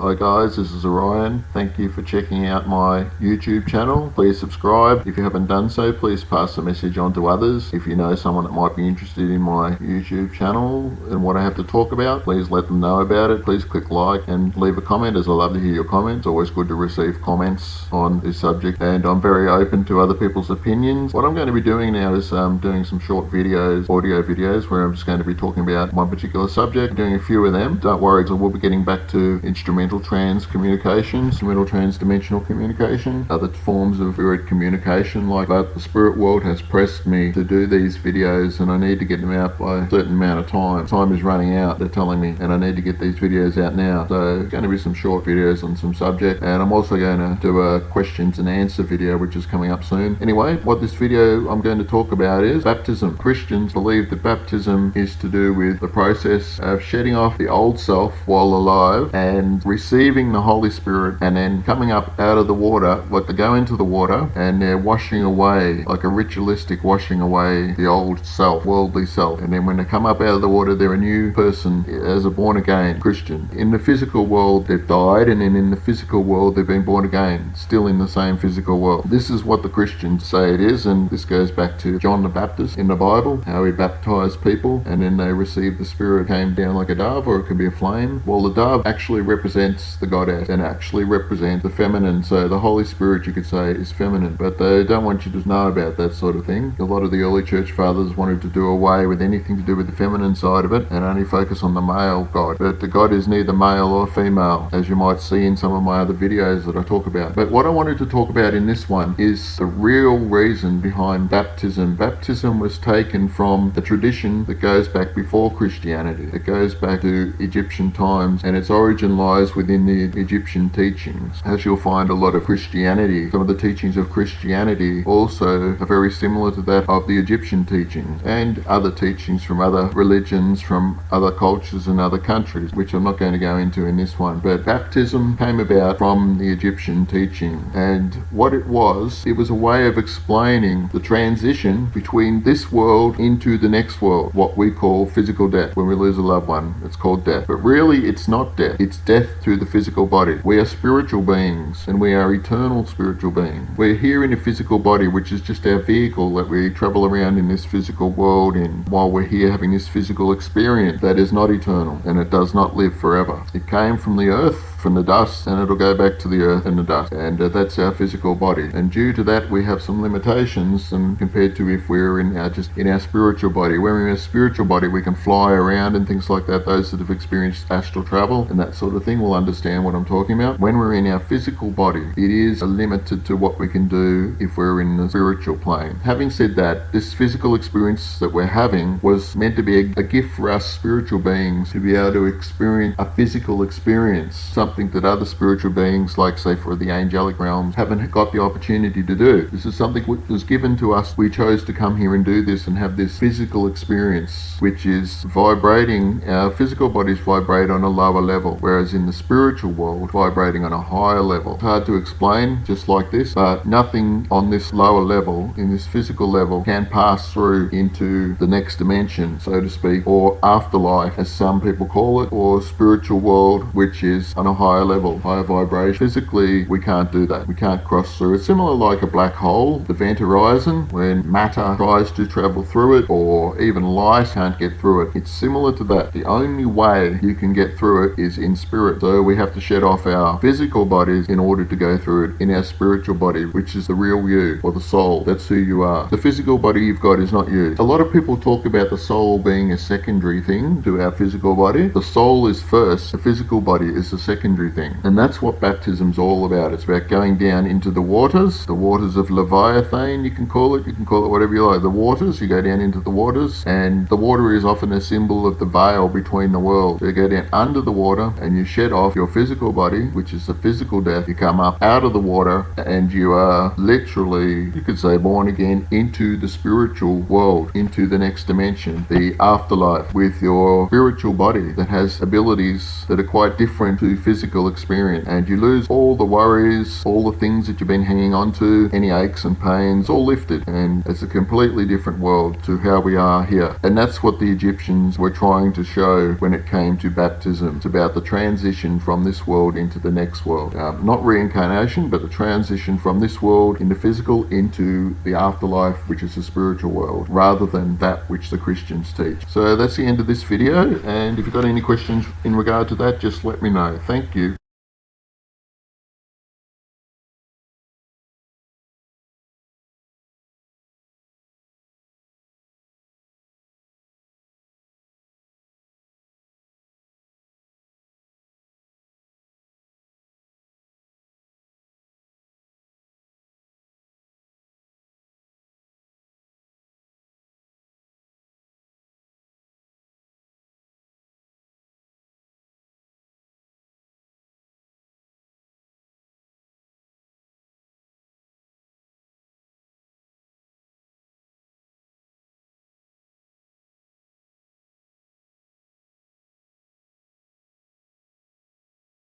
Hi guys, this is Orion. Thank you for checking out my YouTube channel. Please subscribe. If you haven't done so, please pass the message on to others. If you know someone that might be interested in my YouTube channel and what I have to talk about, please let them know about it. Please click like and leave a comment, as I love to hear your comments. It's always good to receive comments on this subject, and I'm very open to other people's opinions. What I'm going to be doing now is doing some short videos, audio videos, where I'm just going to be talking about one particular subject, doing a few of them. Don't worry, I will be getting back to instrumental transdimensional communication, other forms of spirit communication like that. The spirit world has pressed me to do these videos, and I need to get them out by a certain amount of time. Time is running out, they're telling me, and I need to get these videos out now. So there's going to be some short videos on some subject, and I'm also going to do a questions and answer video which is coming up soon. Anyway, what this video I'm going to talk about is baptism. Christians believe that baptism is to do with the process of shedding off the old self while alive and receiving the Holy Spirit, and then coming up out of the water, like they go into the water and they're washing away, like a ritualistic washing away the old self, worldly self, and then when they come up out of the water they're a new person as a born again Christian. In the physical world they've died, and then in the physical world they've been born again, still in the same physical world. This is what the Christians say it is, and this goes back to John the Baptist in the Bible, how he baptized people and then they received the Spirit, came down like a dove, or it could be a flame. Well, the dove actually represents the goddess and actually represents the feminine, so the Holy Spirit, you could say, is feminine, but they don't want you to know about that sort of thing. A lot of the early church fathers wanted to do away with anything to do with the feminine side of it and only focus on the male God, but the God is neither male or female, as you might see in some of my other videos that I talk about. But what I wanted to talk about in this one is the real reason behind baptism. Baptism was taken from a tradition that goes back before Christianity. It goes back to Egyptian times, and its origin lies within the Egyptian teachings. As you'll find, a lot of Christianity, some of the teachings of Christianity also are very similar to that of the Egyptian teachings, and other teachings from other religions, from other cultures and other countries, which I'm not going to go into in this one. But baptism came about from the Egyptian teaching, and what it was a way of explaining the transition between this world into the next world, what we call physical death. When we lose a loved one, it's called death, but really it's not death, it's death to the physical body. We are spiritual beings, and we are eternal spiritual beings. We're here in a physical body, which is just our vehicle that we travel around in this physical world in, while we're here having this physical experience that is not eternal, and it does not live forever. It came from the earth, from the dust, and it'll go back to the earth and the dust, and that's our physical body. And due to that we have some limitations, and compared to if we're in our spiritual body. When we're in a spiritual body we can fly around and things like that. Those that have experienced astral travel and that sort of thing will understand what I'm talking about. When we're in our physical body, it is limited to what we can do if we're in the spiritual plane. Having said that, this physical experience that we're having was meant to be a gift for us spiritual beings to be able to experience a physical experience, something that other spiritual beings, like say for the angelic realms, haven't got the opportunity to do. This is something which was given to us. We chose to come here and do this and have this physical experience, which is vibrating. Our physical bodies vibrate on a lower level, whereas in the spiritual world, vibrating on a higher level. It's hard to explain just like this, but nothing on this lower level, in this physical level, can pass through into the next dimension, so to speak, or afterlife as some people call it, or spiritual world, which is on a higher level, higher vibration. Physically we can't do that. We can't cross through. It's similar like a black hole, the event horizon, when matter tries to travel through it, or even light can't get through it. It's similar to that. The only way you can get through it is in spirit. So we have to shed off our physical bodies in order to go through it in our spiritual body, which is the real you, or the soul. That's who you are. The physical body you've got is not you. A lot of people talk about the soul being a secondary thing to our physical body. The soul is first, the physical body is the secondary thing, and that's what baptism's all about. It's about going down into the waters of Leviathan, you can call it whatever you like. The waters, you go down into the waters, and the water is often a symbol of the veil between the worlds. So you go down under the water and you shed off your physical body, which is the physical death. You come up out of the water and you are literally, you could say, born again into the spiritual world, into the next dimension, the afterlife, with your spiritual body that has abilities that are quite different to physical physical experience, and you lose all the worries, all the things that you've been hanging on to, any aches and pains, all lifted, and it's a completely different world to how we are here. And that's what the Egyptians were trying to show when it came to baptism. It's about the transition from this world into the next world. Not reincarnation, but the transition from this world in the physical into the afterlife, which is the spiritual world, rather than that which the Christians teach. So that's the end of this video, and if you've got any questions in regard to that, just let me know. Thank you.